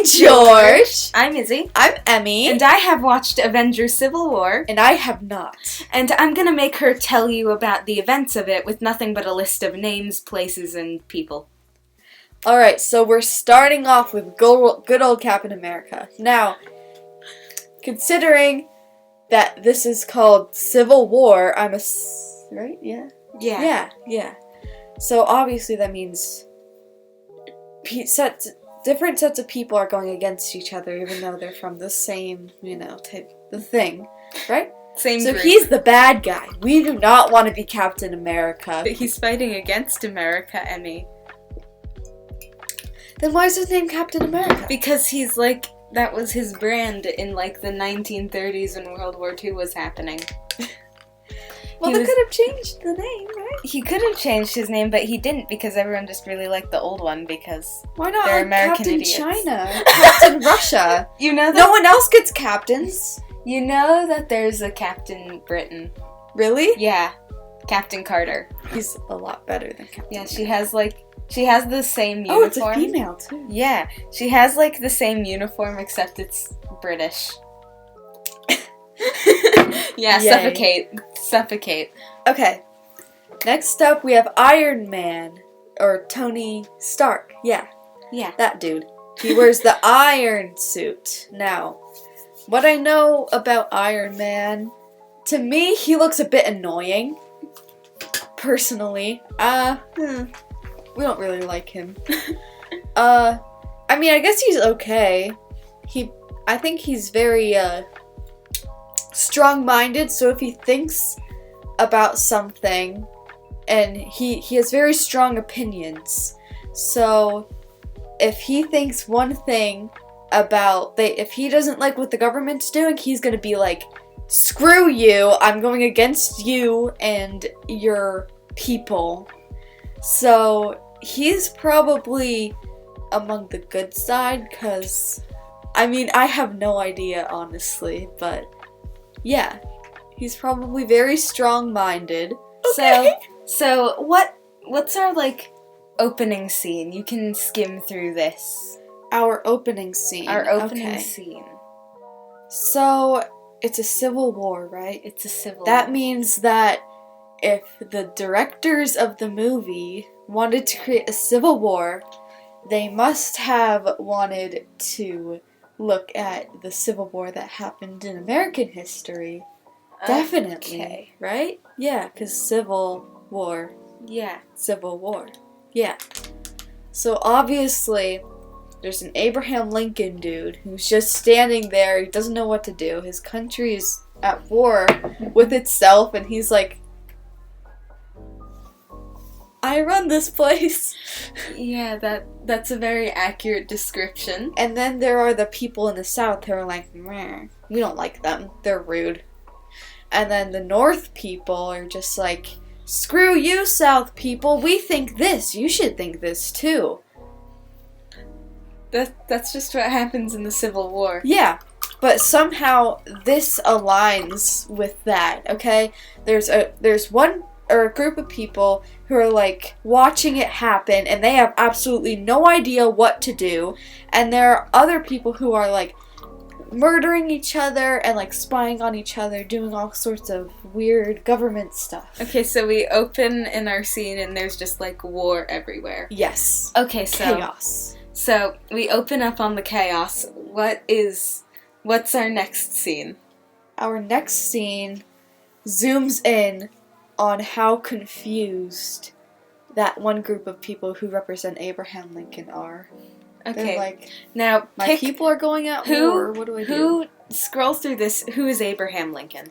I'm George. I'm Izzy. I'm Emmy. And I have watched Avengers Civil War. And I have not. And I'm going to make her tell you about the events of it with nothing but a list of names, places, and people. Alright, so we're starting off with good old Captain America. Now, considering that this is called Civil War, right? Yeah? Yeah. So obviously that means different sets of people are going against each other, even though they're from the same, the thing, right? Same So group. he's the bad guy. We do not want to be Captain America. But he's fighting against America, Emmy. Then why is his name Captain America? Because that was his brand in, the 1930s when World War II was happening. Well, they could have changed the name, right? He could have changed his name, but he didn't because everyone just really liked the old one because why not they're American Captain idiots. China, Captain Russia? You know that no one else gets captains. You know that there's a Captain Britain. Really? Yeah, Captain Carter. He's a lot better than Captain. Yeah, she has the same uniform. Oh, it's a female too. Yeah, she has the same uniform except it's British. Yeah, Yay. Suffocate. Okay. Next up, we have Iron Man, or Tony Stark. Yeah, that dude. He wears the iron suit. Now, what I know about Iron Man, to me, he looks a bit annoying. Personally, we don't really like him. I guess he's okay. I think he's very, strong-minded, so if he thinks about something, and he has very strong opinions, so if he thinks one thing about, if he doesn't like what the government's doing, he's gonna be like, screw you, I'm going against you and your people. So he's probably among the good side, because, I have no idea, honestly, but yeah, he's probably very strong-minded. Okay. So what's our opening scene? You can skim through this. Our opening scene. Scene. So it's a civil war, right? It's a civil That war. means that if the directors of the movie wanted to create a civil war, they must have wanted to look at the Civil War that happened in American history. Definitely, Okay. right? Yeah, because Civil War. Yeah. Civil War. Yeah. So obviously, there's an Abraham Lincoln dude who's just standing there. He doesn't know what to do. His country is at war with itself, and he's like, I run this place. Yeah, that's a very accurate description. And then there are the people in the South who are like, meh, we don't like them. They're rude. And then the North people are just like, screw you, South people. We think this. You should think this too. That's just what happens in the Civil War. Yeah, but somehow this aligns with that, okay? There's a group of people who are watching it happen, and they have absolutely no idea what to do, and there are other people who are murdering each other and spying on each other, doing all sorts of weird government stuff. Okay, so we open in our scene and there's just war everywhere. Yes. Okay, so Chaos. So we open up on the chaos. What's our next scene? Our next scene zooms in on how confused that one group of people who represent Abraham Lincoln are. Okay. They're now my people are going at war. What do I do? Who scroll through this? Who is Abraham Lincoln?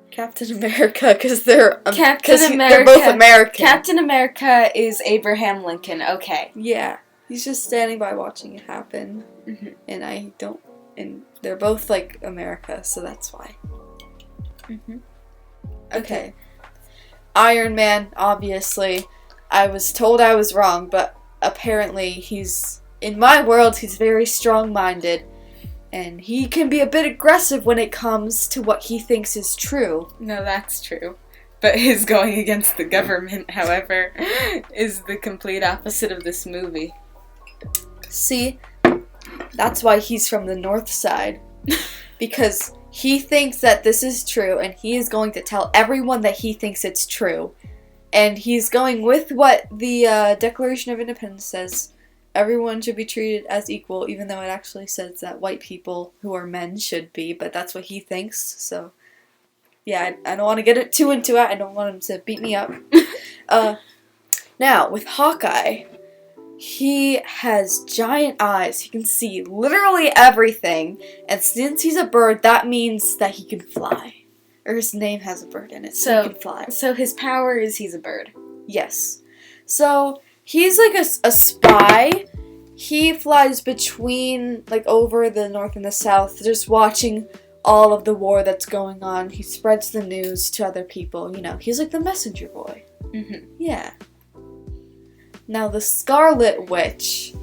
Captain America, because they're Captain they're America. both American. Captain America is Abraham Lincoln. Okay. Yeah, he's just standing by watching it happen, Mm-hmm. and they're both America, so that's why. Mm-hmm. Okay. Iron Man, obviously. I was told I was wrong, but apparently in my world, he's very strong-minded, and he can be a bit aggressive when it comes to what he thinks is true. No, that's true. But his going against the government, however, is the complete opposite of this movie. See, That's why he's from the north side. Because he thinks that this is true, and he is going to tell everyone that he thinks it's true. And he's going with what the Declaration of Independence says. Everyone should be treated as equal, even though it actually says that white people who are men should be, but that's what he thinks, so... Yeah, I don't want to get it too into it. I don't want him to beat me up. Now, with Hawkeye, he has giant eyes. He can see literally everything. And since he's a bird, that means that he can fly. Or his name has a bird in it, so he can fly. So his power is he's a bird. Yes. So, he's like a spy. He flies between, like, over the north and the south, just watching all of the war that's going on. He spreads the news to other people, you know. He's like the messenger boy. Mm-hmm. Yeah. Now, the Scarlet Witch,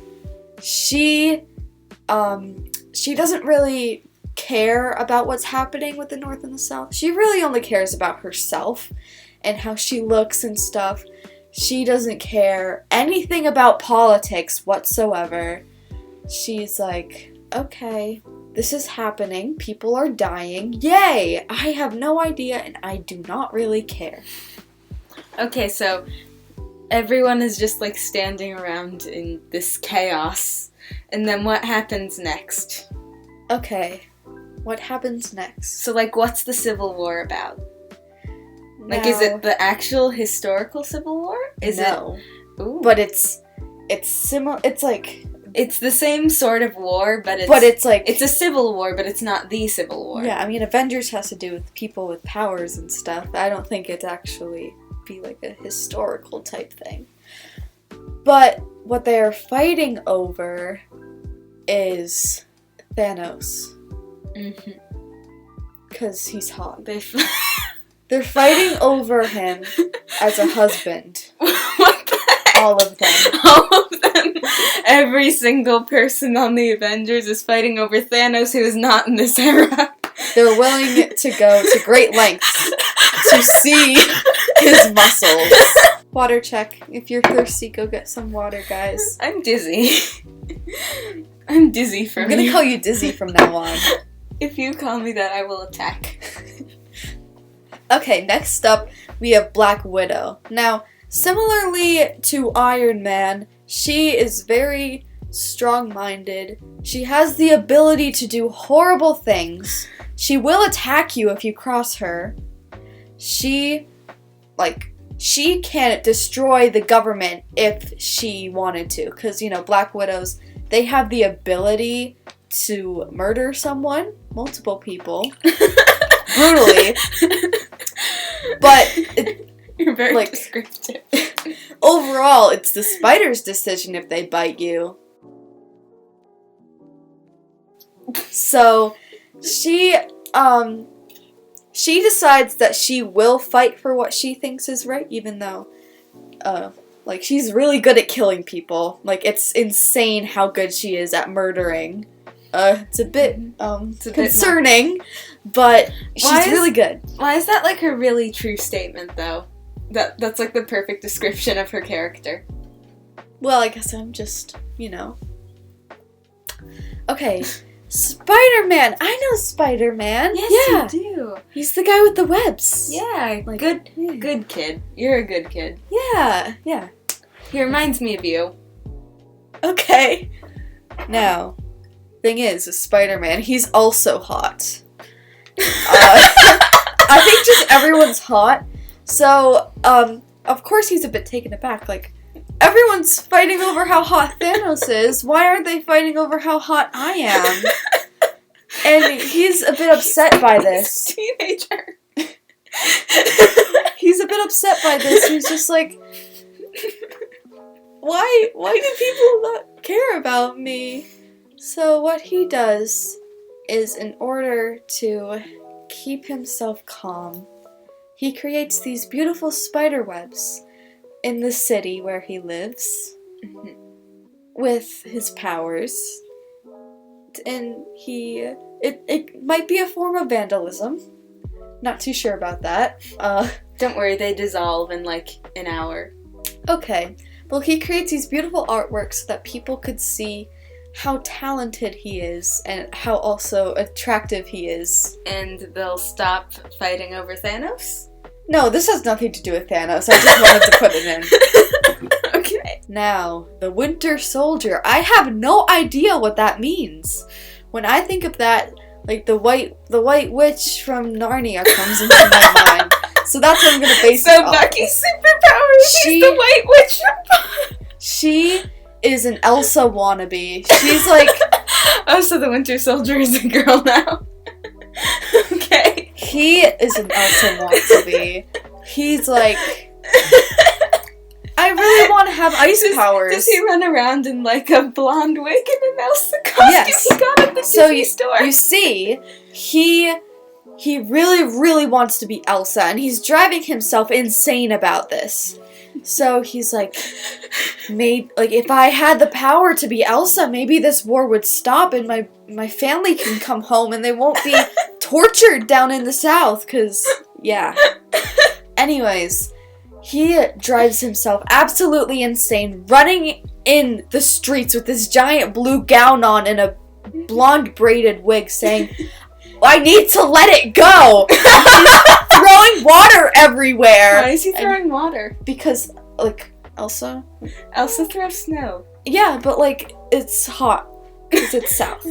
she doesn't really care about what's happening with the North and the South. She really only cares about herself and how she looks and stuff. She doesn't care anything about politics whatsoever. She's like, okay, this is happening. People are dying. Yay! I have no idea, and I do not really care. Okay, so everyone is just, like, standing around in this chaos. And then what happens next? Okay, what happens next? So, like, what's the Civil War about? Like, Now, is it the actual historical Civil War? no. Ooh. But it's similar. It's like... It's the same sort of war, but it's like... It's a civil war, but it's not the Civil War. Yeah, I mean, Avengers has to do with people with powers and stuff. I don't think it's actually be like a historical type thing. But what they are fighting over is Thanos. Mm-hmm. Because he's hot. They're fighting over him as a husband. What the heck? All of them. All of them. Every single person on the Avengers is fighting over Thanos, who is not in this era. They're willing to go to great lengths to see his muscles. Water check. If you're thirsty, go get some water, guys. I'm dizzy. I'm dizzy from I'm gonna you. call you Dizzy from now on. If you call me that, I will attack. Okay, next up, we have Black Widow. Now, similarly to Iron Man, she is very strong-minded. She has the ability to do horrible things. She will attack you if you cross her. She can destroy the government if she wanted to. Because, you know, Black Widows, they have the ability to murder someone, multiple people, brutally. But You're very like, descriptive. Overall, it's the spider's decision if they bite you. So, she decides that she will fight for what she thinks is right, even though, like, she's really good at killing people. Like, it's insane how good she is at murdering. It's a bit, concerning, but she's really good. Why is that, like, a really true statement, though? That's, like, the perfect description of her character. Well, I guess I'm just, you know. Okay, Spider-Man! I know Spider-Man! Yes, you do! He's the guy with the webs! Yeah, Like, good kid. You're a good kid. Yeah. He reminds me of you. Okay. Now, thing is, with Spider-Man, he's also hot. I think just everyone's hot. So, of course he's a bit taken aback. Like, everyone's fighting over how hot Thanos is. Why aren't they fighting over how hot I am? And he's a bit upset by this. Teenager. He's a bit upset by this. He's just like, why do people not care about me? So what he does is, in order to keep himself calm, he creates these beautiful spider webs in the city where he lives with his powers. And it might be a form of vandalism. Not too sure about that. Don't worry, they dissolve in like an hour. Okay. Well, he creates these beautiful artworks so that people could see how talented he is and how also attractive he is. And they'll stop fighting over Thanos? No, this has nothing to do with Thanos. I just wanted to put it in. Okay. Now, the Winter Soldier. I have no idea what that means. When I think of that, like the white witch from Narnia comes into my mind. So that's what I'm gonna base it So off. Bucky's superpower is the White Witch from... She is an Elsa wannabe. She's like... Oh, so the Winter Soldier is a girl now. Okay. He is an Elsa wannabe. He's like... I really want to have ice powers. Does he run around in like a blonde wig and an Elsa costume Yes. he got at the Disney store? You see, he really, really wants to be Elsa, and he's driving himself insane about this. So he's like, if I had the power to be Elsa, maybe this war would stop and my family can come home and they won't be tortured down in the South, because, yeah. Anyways, he drives himself absolutely insane, running in the streets with this giant blue gown on and a blonde braided wig saying, I need to let it go! He's throwing water everywhere! Why is he throwing water? Because, like, Elsa? Elsa throws snow. Yeah, but, like, it's hot. Because it's south.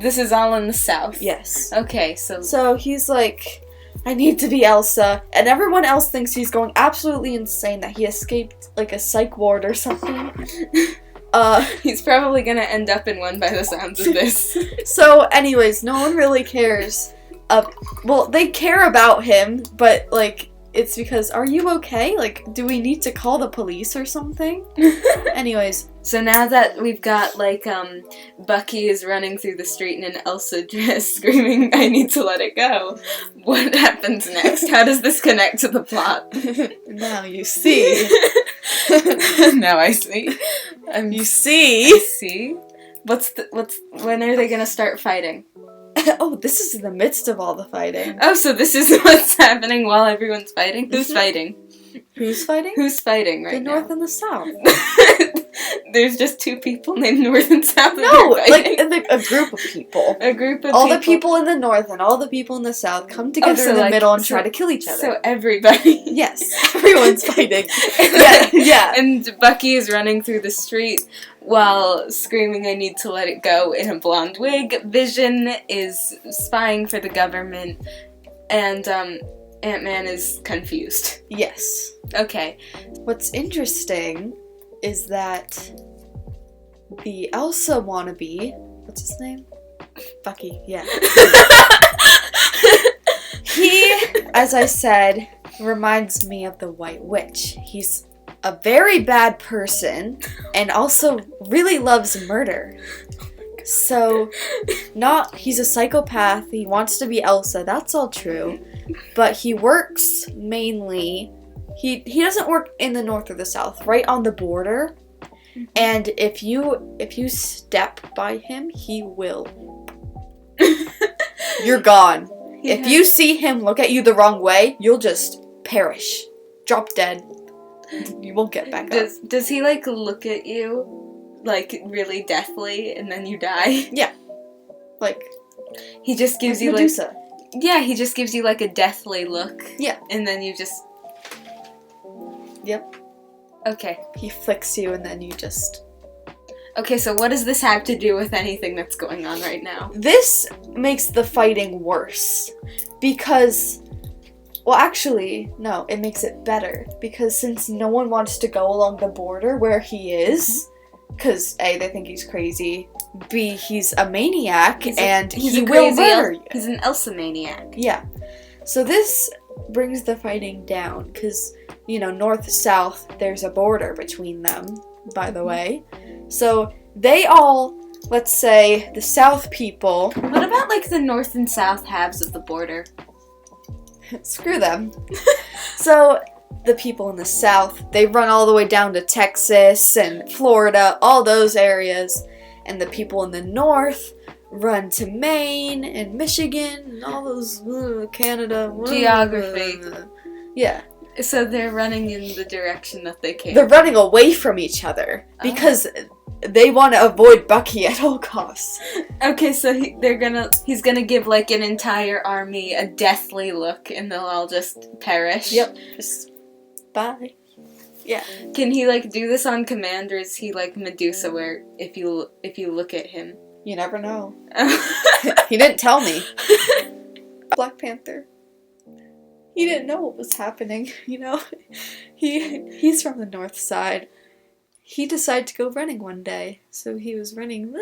This is all in the South. Yes. Okay, so... So he's like, I need to be Elsa. And everyone else thinks he's going absolutely insane, that he escaped, like, a psych ward or something. He's probably gonna end up in one by the sounds of this. So, anyways, no one really cares. Well, they care about him, but, like, it's because, are you okay? Like, do we need to call the police or something? Anyways. So now that we've got, like, Bucky is running through the street in an Elsa dress screaming, I need to let it go, what happens next? How does this connect to the plot? Now you see. Now I see. You see. I see. When are they gonna start fighting? Oh, this is in the midst of all the fighting. Oh, so this is what's happening while everyone's fighting? Who's fighting? Who's fighting? Who's fighting right now? The North and the South. There's just two people named North and South. No, like a group of people. A group of all the people in the North and all the people in the South come together in the middle and try to kill each other. So everybody. Yes, everyone's fighting. Yeah. And Bucky is running through the street while screaming, I need to let it go, in a blonde wig. Vision is spying for the government, and Ant-Man is confused. Yes. Okay. What's interesting is that the Elsa wannabe, what's his name? Bucky, yeah. He, as I said, reminds me of the White Witch. He's a very bad person and also really loves murder. So, he's a psychopath, he wants to be Elsa, that's all true, but he works mainly, he doesn't work in the North or the South, right on the border, and if you step by him, he will. You're gone. Yeah. If you see him look at you the wrong way, you'll just perish. Drop dead. You won't get back up. Does he, like, look at you? Like, really deathly, and then you die? Yeah. Like, he just gives you, Medusa. like... Yeah, he just gives you, like, a deathly look. Yeah. And then you just... Yep. Okay. He flicks you, and then you just... Okay, so what does this have to do with anything that's going on right now? This makes the fighting worse. Because... Well, actually, no, it makes it better. Because since no one wants to go along the border where he is... Because A, they think he's crazy. B, he's a maniac, and he will murder you. He's an Elsa maniac. Yeah. So this brings the fighting down, because, north-south, there's a border between them, by the way. So they all, let's say, the South people... What about, like, the North and South halves of the border? Screw them. So... The people in the South, they run all the way down to Texas and Florida, all those areas. And the people in the North run to Maine and Michigan and all those, Canada. Geography. Yeah. So they're running in the direction that they came. They're running away from each other because they want to avoid Bucky at all costs. Okay, so he's gonna give like an entire army a deathly look, and they'll all just perish. Yep. Just bye. Yeah. Can he like do this on command, or is he like Medusa, where if you look at him, you never know. He didn't tell me. Black Panther. He didn't know what was happening. You know, he's from the North Side. He decided to go running one day, so he was running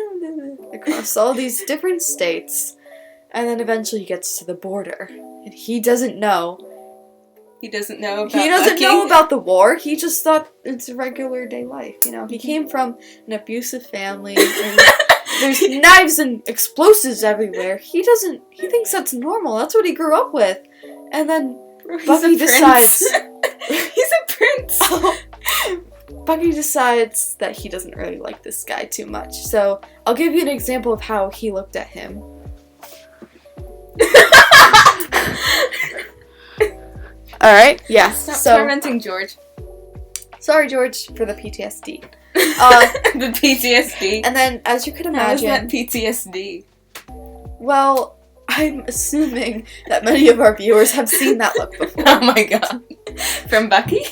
across all these different states, and then eventually he gets to the border, and he doesn't know. He doesn't know about He doesn't Bucky. know about the war. He just thought it's a regular day life. You know, he came from an abusive family. And there's knives and explosives everywhere. He thinks that's normal. That's what he grew up with. And then Bucky decides. He's a prince. Bucky decides that he doesn't really like this guy too much. So I'll give you an example of how he looked at him. Alright, yeah. Stop tormenting George. Sorry, George, for the PTSD. The PTSD. And then, as you can imagine... How is that PTSD? Well, I'm assuming that many of our viewers have seen that look before. Oh my god. From Bucky?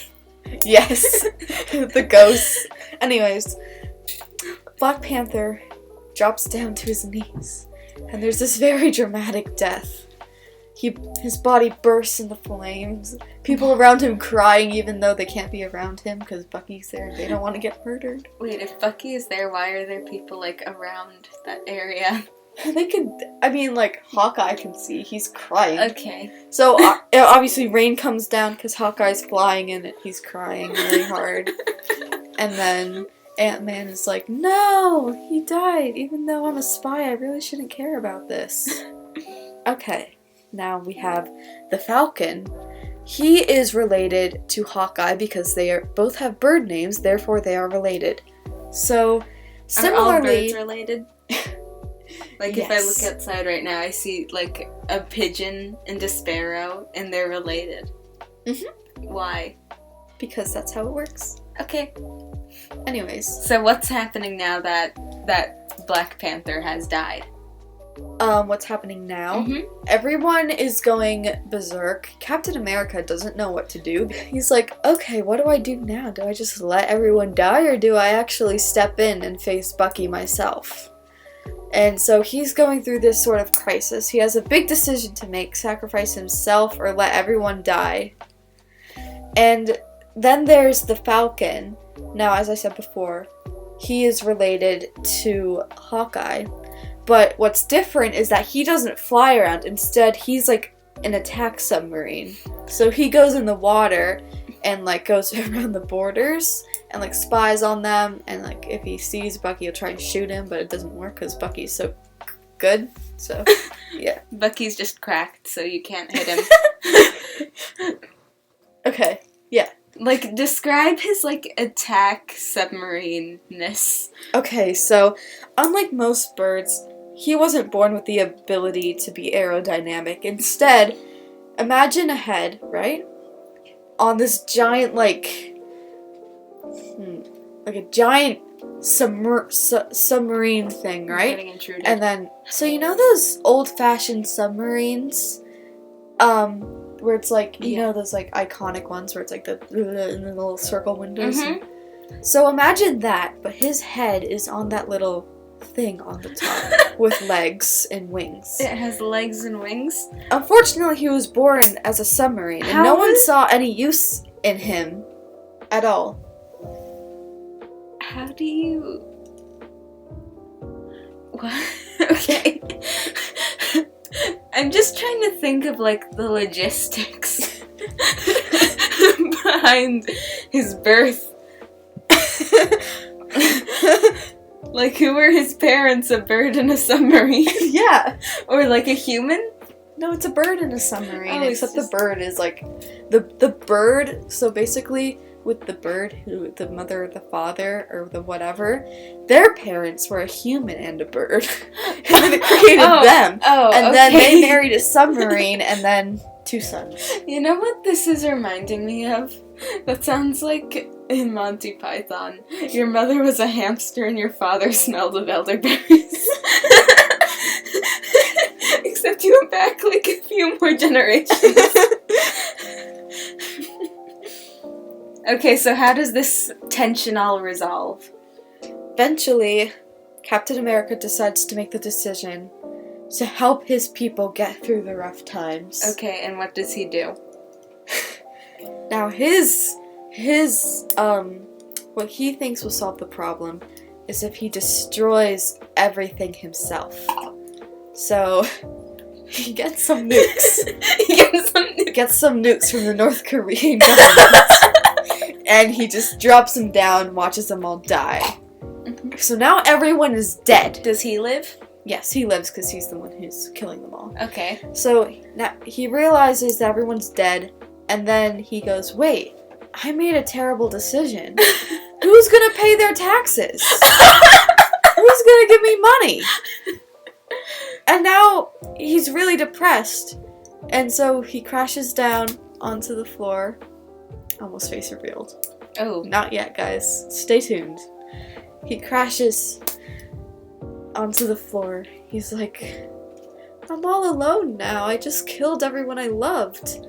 Yes. The ghost. Anyways, Black Panther drops down to his knees, and there's this very dramatic death. His body bursts into flames. People around him crying even though they can't be around him because Bucky's there and they don't want to get murdered. Wait, if Bucky is there, why are there people, like, around that area? They could, I mean, like, Hawkeye can see. He's crying. Okay. So, obviously, rain comes down because Hawkeye's flying and he's crying really hard. And then Ant-Man is like, no, he died. Even though I'm a spy, I really shouldn't care about this. Okay. Now we have the Falcon. He is related to Hawkeye because they both have bird names, therefore they are related. So, similarly... Are all birds related? Like, yes. If I look outside right now, I see, like, a pigeon and a sparrow, and they're related. Mm-hmm. Why? Because that's how it works. Okay. Anyways. So what's happening now that Black Panther has died? What's happening now? Mm-hmm. Everyone is going berserk. Captain America doesn't know what to do. He's like, okay, what do I do now? Do I just let everyone die, or do I actually step in and face Bucky myself? And so he's going through this sort of crisis. He has a big decision to make, sacrifice himself or let everyone die. And then there's the Falcon. Now, as I said before, he is related to Hawkeye. But what's different is that he doesn't fly around. Instead, he's like an attack submarine. So he goes in the water and like goes around the borders and like spies on them. And like if he sees Bucky, he'll try and shoot him, but it doesn't work because Bucky's so good. So yeah, Bucky's just cracked, so you can't hit him. Okay, yeah. Like, describe his, like, attack submarine-ness. Okay, so unlike most birds, he wasn't born with the ability to be aerodynamic. Instead, imagine a head, right? On this giant, like a giant submarine thing, right? Getting intruded. And then, so you know those old-fashioned submarines? Where it's like, you know those like iconic ones where it's like the little circle windows? Mm-hmm. So imagine that, but his head is on that little thing on the top with legs and wings. It has legs and wings? Unfortunately, he was born as a submarine, and no one saw any use in him at all. How do you... What? Okay. I'm just trying to think of, like, the logistics behind his birth. Like, who were his parents? A bird and a submarine? Yeah. Or, like, a human? No, it's a bird in a submarine, Oh, except the bird is, like, the bird, so basically, with the bird, the mother, the father, or the whatever, their parents were a human and a bird. And it created them. Oh, and okay. then they married a submarine, and then 2 sons. You know what this is reminding me of? That sounds like in Monty Python. Your mother was a hamster and your father smelled of elderberries. Except you went back like a few more generations. Okay, so how does this tension all resolve? Eventually, Captain America decides to make the decision to help his people get through the rough times. Okay, and what does he do? Now what he thinks will solve the problem is if he destroys everything himself. So, he gets some nukes. Gets some nukes from the North Korean government. And he just drops them down, watches them all die. Mm-hmm. So now everyone is dead. Does he live? Yes, he lives because he's the one who's killing them all. Okay. So now he realizes that everyone's dead, and then he goes, wait, I made a terrible decision. Who's gonna pay their taxes? Who's gonna give me money? And now he's really depressed. And so he crashes down onto the floor. Almost face revealed. Oh. Not yet, guys. Stay tuned. He crashes onto the floor. He's like, I'm all alone now. I just killed everyone I loved.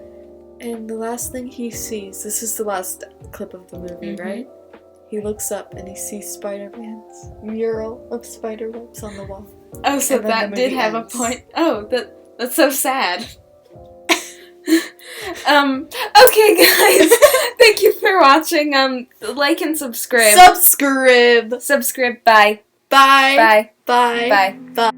And the last thing he sees, this is the last clip of the movie, mm-hmm. right? He looks up and he sees Spider-Man's mural of spider webs on the wall. Oh, so that did have ends. A point. Oh, that's so sad. Okay, guys. Thank you for watching. Like and subscribe. Subscribe. Bye. Bye. Bye. Bye. Bye. Bye.